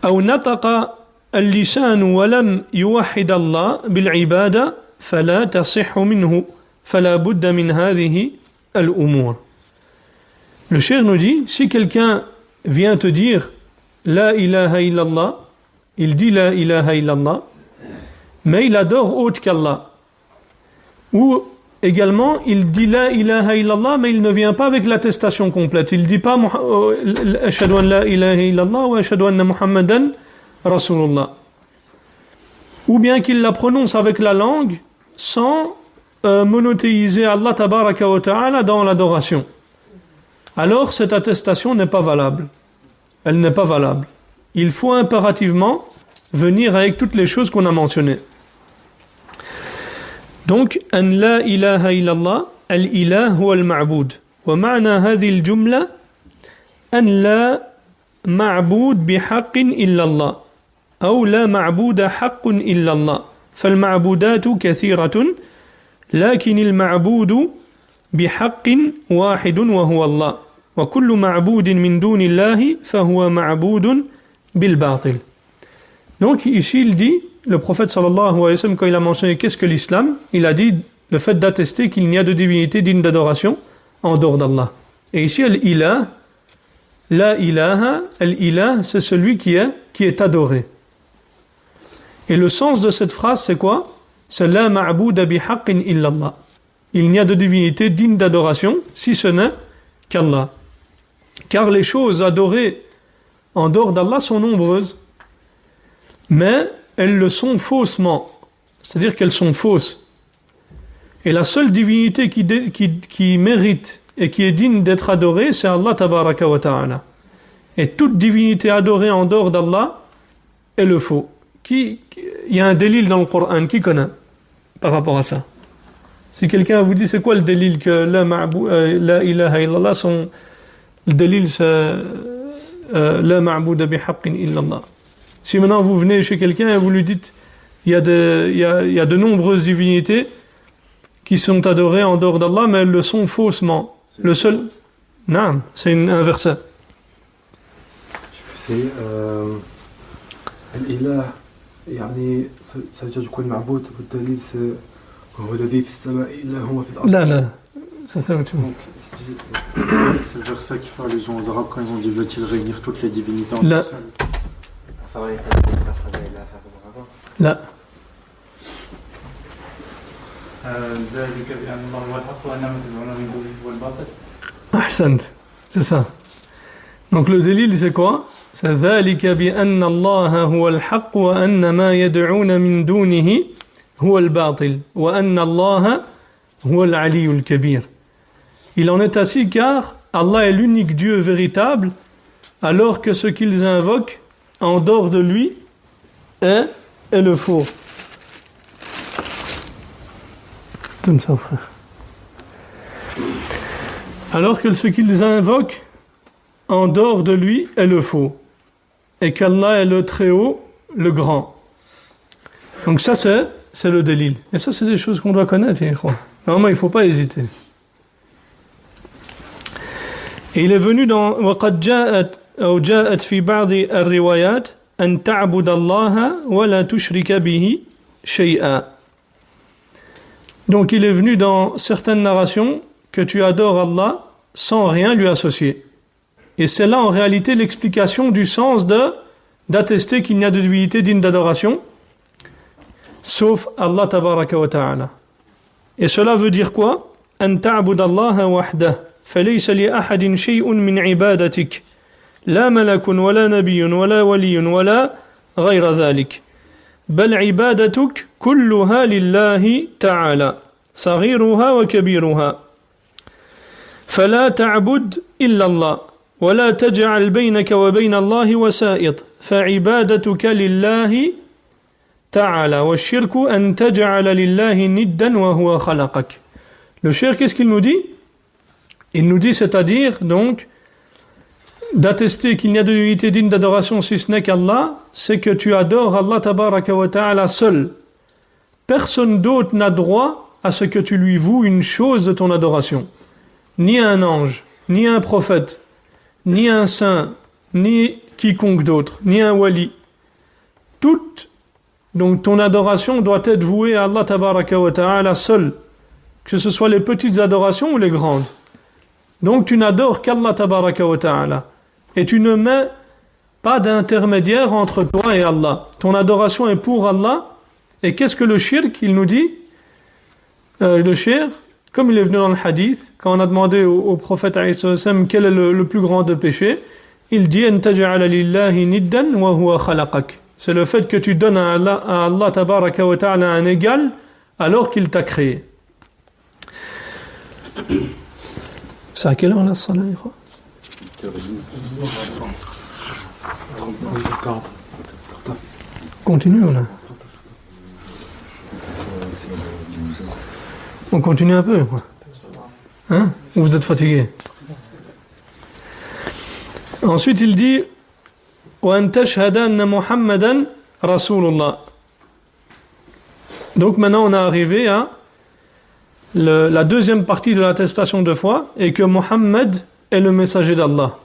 أو نطق اللسان ولم يوحد الله بالعبادة فلا تصح منه فلا بد من هذه الأمور. Le cheikh nous dit, si quelqu'un vient te dire La ilaha illallah, il dit La ilaha illallah, mais il adore autre qu'Allah. Ou également, il dit La ilaha illallah, mais il ne vient pas avec l'attestation complète. Il ne dit pas Ashhadu an la ilaha illallah ou Ashhadu anna Muhammadan Rasulullah. Ou bien qu'il la prononce avec la langue sans monothéiser Allah tabaraka wa ta'ala dans l'adoration. Alors cette attestation n'est pas valable. Elle n'est pas valable. Il faut impérativement venir avec toutes les choses qu'on a mentionnées. Donc, an la ilaha illallah, al-ilah huwa al-ma'boud. Wa ma'na hadhihi al-jumla an la ma'boud bihaqqin illallah. أو لا معبود حق إلا الله فالمعبودات كثيرة لكن المعبود بحق واحد وهو الله وكل معبود من دون الله فهو معبود بالباطل. Donc ici il dit, le prophète sallallahu alayhi wa sallam, quand il a mentionné qu'est-ce que l'islam, il a dit le fait d'attester qu'il n'y a de divinité digne d'adoration en dehors d'Allah. Et ici al-ilah, la ilaha, al-ilah c'est celui qui est adoré. Et le sens de cette phrase, c'est quoi? C'est la ma'bouda bihaqqin illallah. Il n'y a de divinité digne d'adoration, si ce n'est qu'Allah. Car les choses adorées en dehors d'Allah sont nombreuses, mais elles le sont faussement. C'est-à-dire qu'elles sont fausses. Et la seule divinité qui mérite et qui est digne d'être adorée, c'est Allah tabaraka wa ta'ala. Et toute divinité adorée en dehors d'Allah est le faux. Il y a un délil dans le Coran, qui connaît par rapport à ça? Si quelqu'un vous dit c'est quoi le délil que la ilaha illallah, le délil c'est la ma'bouda bihaqqin illallah. Si maintenant vous venez chez quelqu'un et vous lui dites il y a de nombreuses divinités qui sont adorées en dehors d'Allah, mais elles le sont faussement. Le seul, non, c'est un verset. C'est l'ilah. يعني سجد كل معبود والدليل هو الذي في السماء إلا هو في الأرض. لا ça c'est autre chose. C'est le verset qui fait allusion aux Arabes quand ils ont dit veut-il réunir toutes les divinités en une seul. لا ذلك بأن الله هو الحق وأن ما تدعون من دونه هو الباطل. أحسنت, c'est ça. Donc le délil c'est quoi? C'est ذلك بأن الله هو الحق وأن ما يدعون من دونه هو الباطل وأن الله هو العلي الكبير. Il en est ainsi car Allah est l'unique Dieu véritable, alors que ce qu'ils invoquent en dehors de lui est le faux. Donne ça, frère. Alors que ce qu'ils invoquent en dehors de lui est le faux. Et qu'Allah est le très haut, le grand. Donc ça c'est le délil. Et ça c'est des choses qu'on doit connaître. Normalement il ne faut pas hésiter. Et il est venu dans وَقَدْ جاءت في بعض الروايات أن تعبد الله ولا تشرك به شيئا. Donc il est venu dans certaines narrations que tu adores Allah sans rien lui associer. Et c'est là en réalité l'explication du sens d'attester qu'il n'y a de divinité digne d'adoration sauf Allah tabaraka wa ta'ala. Et cela veut dire quoi? أن تعبد الله وحده فليس لأحد شيء من عبادتك لا ملك ولا نبي ولا ولي ولا غير ذلك بل عبادتك كلها لله تعالى صغيرها وكبيرها فلا تعبد إلا الله ولا تجعل بينك وبين الله وسائط فعبادتك لله تعالى والشرك أن تجعل لله ندا وهو خلقك. Le cheikh, qu'est-ce qu'il nous dit? Il nous dit, c'est-à-dire, donc, d'attester qu'il n'y a de divinité digne d'adoration si ce n'est qu'Allah, c'est que tu adores Allah tabaraka wa ta'ala seul. Personne d'autre n'a droit à ce que tu lui voues une chose de ton adoration. Ni un ange, ni un prophète, ni un saint, ni quiconque d'autre, ni un wali. Donc ton adoration doit être vouée à Allah tabaraka wa ta'ala seul, que ce soit les petites adorations ou les grandes. Donc tu n'adores qu'Allah tabaraka wa ta'ala. Et tu ne mets pas d'intermédiaire entre toi et Allah. Ton adoration est pour Allah. Et qu'est-ce que le shirk? Il nous dit, le shirk, comme il est venu dans le hadith, quand on a demandé au prophète quel est le plus grand de péchés, il dit « Taj'ala lillahi niddan wa huwa khalaqak » C'est le fait que tu donnes à Allah tabaraka wa ta'ala un égal alors qu'il t'a créé. C'est à quelle heure la salat? Continue ou là? On continue un peu, quoi. Hein? Ou vous êtes fatigué? Ensuite, il dit وَأَن تَشْهَدَ أَنَّ مُحَمَّدًا رَسُولُ اللَّهِ. Donc maintenant, on est arrivé à la deuxième partie de l'attestation de foi, et que Mohammed est le messager d'Allah.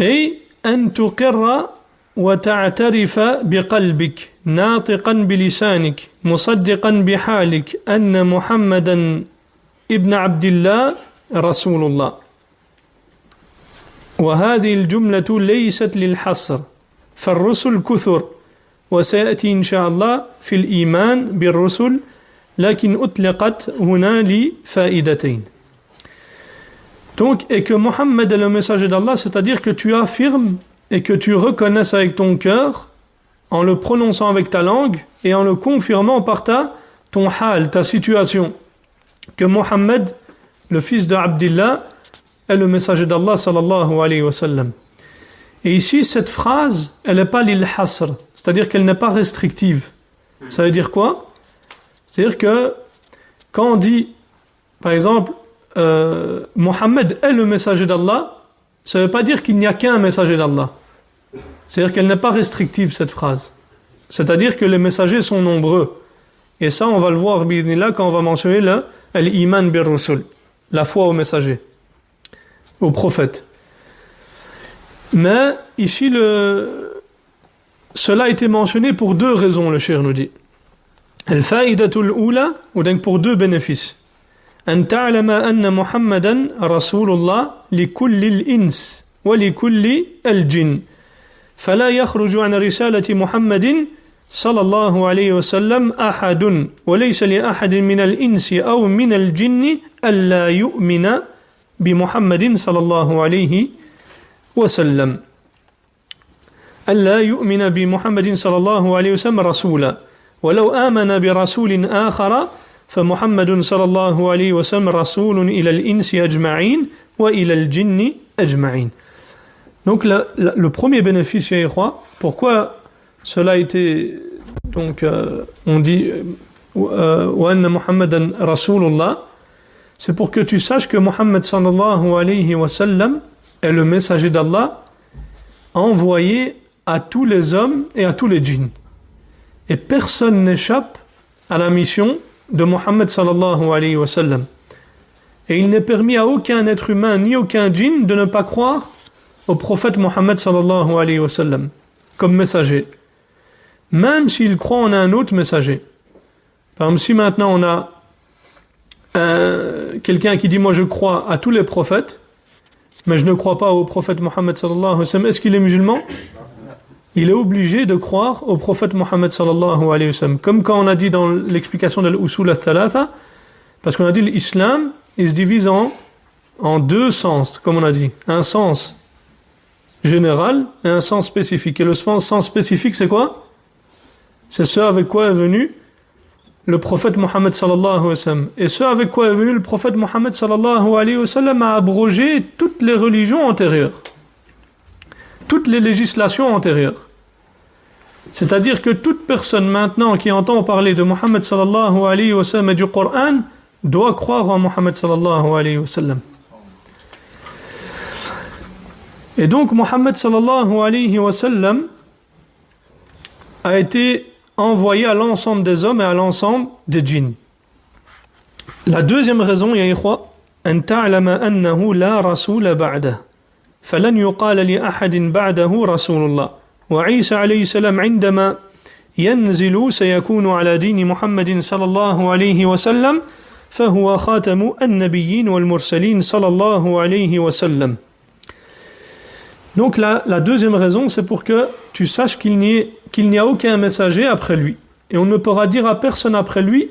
Et أن تقر وتعترف بقلبك ناطقا بلسانك مصدقا بحالك أن محمدا ابن عبد الله رسول الله. وهذه الجملة ليست للحصر فالرسل كثر وسيأتي إن شاء الله في الإيمان بالرسل لكن أطلقت هنا لفائدتين. Donc, et que Mohammed est le messager d'Allah, c'est-à-dire que tu affirmes et que tu reconnaisses avec ton cœur, en le prononçant avec ta langue et en le confirmant par ton hal, ta situation, que Mohammed, le fils de Abdillah, est le messager d'Allah sallallahu alayhi wa sallam. Et ici, cette phrase, elle n'est pas l'il hasr, c'est-à-dire qu'elle n'est pas restrictive. Ça veut dire quoi? C'est-à-dire que quand on dit, par exemple, Mohammed est le messager d'Allah, ça ne veut pas dire qu'il n'y a qu'un messager d'Allah. C'est-à-dire qu'elle n'est pas restrictive, cette phrase. C'est-à-dire que les messagers sont nombreux. Et ça, on va le voir là quand on va mentionner l'iman bir rusul, la foi aux messagers, aux prophètes. Mais ici, cela a été mentionné pour deux raisons, le cheikh nous dit. Al-fa'idatul ula, ou donc pour deux bénéfices. أن تعلم أن محمدا رسول الله لكل الإنس ولكل الجن فلا يخرج عن رسالة محمد صلى الله عليه وسلم أحد وليس لأحد من الإنس أو من الجن ألا يؤمن بمحمد صلى الله عليه وسلم ألا يؤمن بمحمد صلى الله عليه وسلم رسولا ولو آمن برسول آخر فمحمد صلى الله عليه وسلم رسول إلى الإنس أجمعين وإلى الجن أجمعين. Donc le premier bénéfice, pourquoi cela a été, donc on dit وأن محمدا رسول الله, c'est pour que tu saches que Muhammad sallallahu alayhi wa sallam est le messager d'Allah envoyé à tous les hommes et à tous les djinns. Et personne n'échappe à la mission de Muhammad sallallahu alayhi wa sallam. Et il n'est permis à aucun être humain ni aucun djinn de ne pas croire au prophète Muhammad sallallahu alayhi wa sallam comme messager, même s'il croit en un autre messager. Par exemple, si maintenant on a quelqu'un qui dit moi je crois à tous les prophètes, mais je ne crois pas au prophète Muhammad sallallahu alayhi wa sallam, est-ce qu'il est musulman? Il est obligé de croire au prophète Muhammad sallallahu alayhi wa sallam. Comme quand on a dit dans l'explication de l'usul al-thalatha, parce qu'on a dit l'islam, il se divise en deux sens, comme on a dit. Un sens général et un sens spécifique. Et le sens spécifique, c'est quoi? C'est ce avec quoi est venu le prophète Muhammad sallallahu alayhi wa sallam. Et ce avec quoi est venu le prophète Muhammad sallallahu alayhi wa sallam a abrogé toutes les religions antérieures, toutes les législations antérieures. C'est-à-dire que toute personne maintenant qui entend parler de Muhammad sallallahu alayhi wa sallam et du Coran doit croire en Mohammed sallallahu alayhi wa sallam. Et donc Mohammed sallallahu alayhi wa sallam a été envoyé à l'ensemble des hommes et à l'ensemble des djinns. La deuxième raison, ya ikhwa, أن تعلم أنه لا رسول بعده فلن يقال لأحد بعده رسول الله وعيسى عليه السلام عندما ينزل سيكون على دين محمد صلى الله عليه وسلم فهو خاتم النبيين والمرسلين صلى الله عليه وسلم. Donc la deuxième raison, c'est pour que tu saches qu'il n'y a aucun messager après lui. Et on ne pourra dire à personne après lui,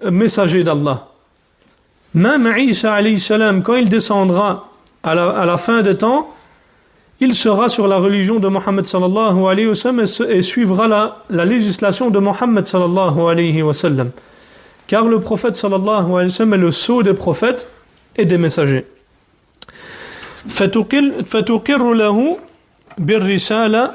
messager d'Allah. Même Isa alayhi salam, quand il descendra à la fin des temps, il sera sur la religion de Mohammed sallallahu alayhi wa sallam et suivra la législation de Mohammed sallallahu alayhi wa sallam. Car le prophète sallallahu alayhi wa sallam est le sceau des prophètes et des messagers. فتقر له بالرسالة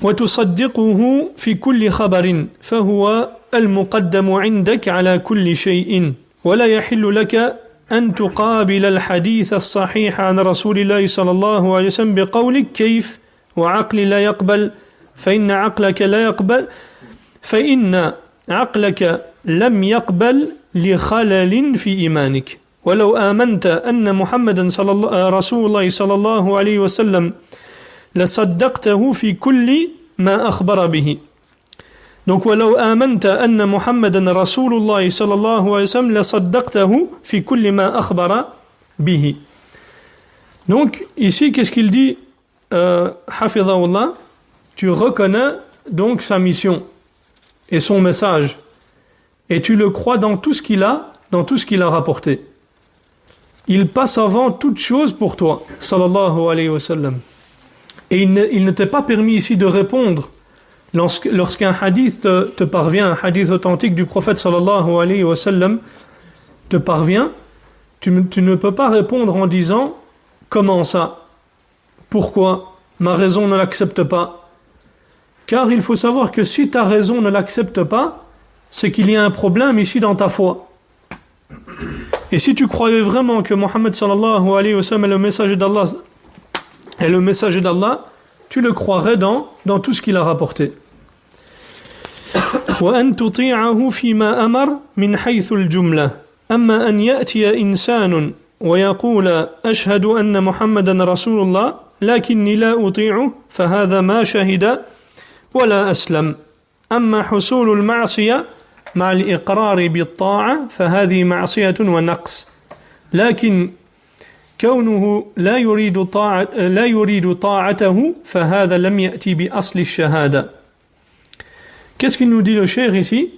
وتصدقه في كل خبر فهو المقدم عندك على كل شيء ولا يحل لك أن تقابل الحديث الصحيح عن رسول الله صلى الله عليه وسلم بقولك كيف وعقلي لا يقبل فإن عقلك لم يقبل لخلل في إيمانك ولو آمنت أن محمدا رسول الله صلى الله عليه وسلم لصدقته في كل ما أخبر به. Donc ولو آمنت أن محمدا رسول الله صلى الله عليه وسلم لصدقته في كل ما أخبر به. Donc ici qu'est-ce qu'il dit Hafidhahullah, tu reconnais donc sa mission et son message et tu le crois dans tout ce qu'il a rapporté. Il passe avant toute chose pour toi, sallallahu alayhi wa sallam. Et il ne t'est pas permis ici de répondre lorsqu'un hadith te parvient, un hadith authentique du prophète sallallahu alayhi wa sallam te parvient, tu ne peux pas répondre en disant « Comment ça ? Pourquoi ? Ma raison ne l'accepte pas ?» Car il faut savoir que si ta raison ne l'accepte pas, c'est qu'il y a un problème ici dans ta foi. Et si tu croyais vraiment que Mohammed sallallahu alayhi wa sallam est le messager d'Allah, tu le croirais dans tout ce qu'il a rapporté. وأن تطيعه فيما أمر من حيث الجملة أما أن يأتي إنسان ويقول أشهد أن محمدا رسول الله لكني لا أطيعه فهذا ما شهد ولا أسلم أما حصول المعصية مع الإقرار بالطاعة فهذه معصية ونقص لكن كونه لا يريد طاعته فهذا لم يأتي بأصل الشهادة. Qu'est-ce qu'il nous dit le cheikh ici?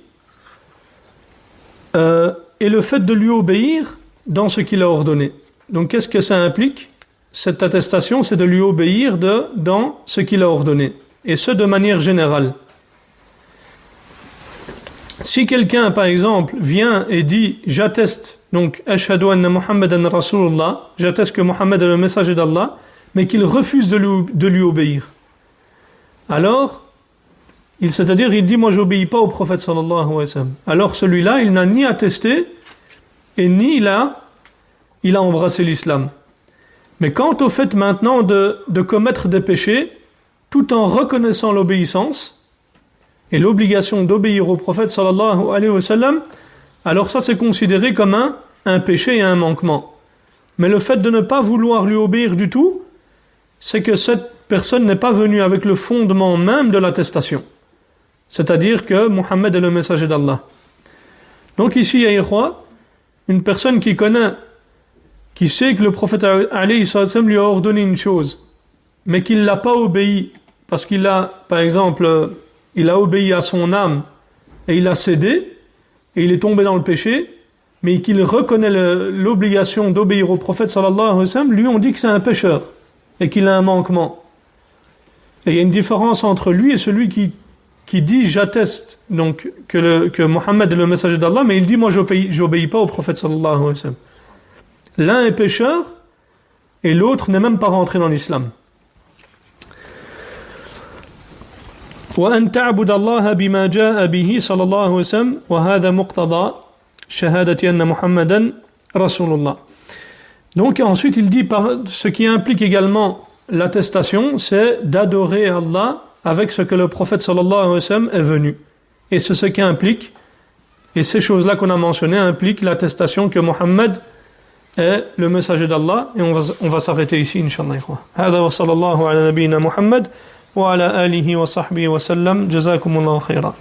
Et le fait de lui obéir dans ce qu'il a ordonné. Donc qu'est-ce que ça implique? Cette attestation, c'est de lui obéir dans ce qu'il a ordonné. Et ce, de manière générale. Si quelqu'un, par exemple, vient et dit « J'atteste, donc, Ashhadu anna Muhammadan Rasulullah, j'atteste que Mohammed est le messager d'Allah », mais qu'il refuse de lui obéir. Alors, c'est-à-dire, il dit « Moi, j'obéis pas au prophète sallallahu alayhi wa sallam ». Alors, celui-là, il n'a ni attesté et ni il a embrassé l'islam. Mais quant au fait maintenant de commettre des péchés, tout en reconnaissant l'obéissance, et l'obligation d'obéir au prophète sallallahu alayhi wa sallam, alors ça c'est considéré comme un péché et un manquement. Mais le fait de ne pas vouloir lui obéir du tout, c'est que cette personne n'est pas venue avec le fondement même de l'attestation. C'est-à-dire que Mohammed est le messager d'Allah. Donc ici, ya ikhwa, une personne qui sait que le prophète alayhi sallam lui a ordonné une chose, mais qu'il ne l'a pas obéi, parce qu'il a, par exemple, il a obéi à son âme et il a cédé et il est tombé dans le péché, mais qu'il reconnaît l'obligation d'obéir au prophète sallallahu alayhi wa sallam, lui on dit que c'est un pécheur et qu'il a un manquement. Et il y a une différence entre lui et celui qui dit j'atteste donc que Mohammed est le messager d'Allah, mais il dit moi j'obéis pas au prophète sallallahu alayhi wa sallam. L'un est pécheur et l'autre n'est même pas rentré dans l'islam. وأن تعبد الله بما جاء به صلى الله عليه وسلم وهذا مقتضى شهادة أن محمدا رسول الله. Donc ensuite il dit ce qui implique également l'attestation, c'est d'adorer Allah avec ce que le prophète sallallahu alayhi wa sallam est venu. Et c'est ce qui implique, et ces choses-là qu'on a mentionnées impliquent l'attestation que Mohammed est le messager d'Allah. Et on va s'arrêter ici, Inch'Allah. هذا وصلى الله على نبينا محمد وعلى آله وصحبه وسلم جزاكم الله خيرا.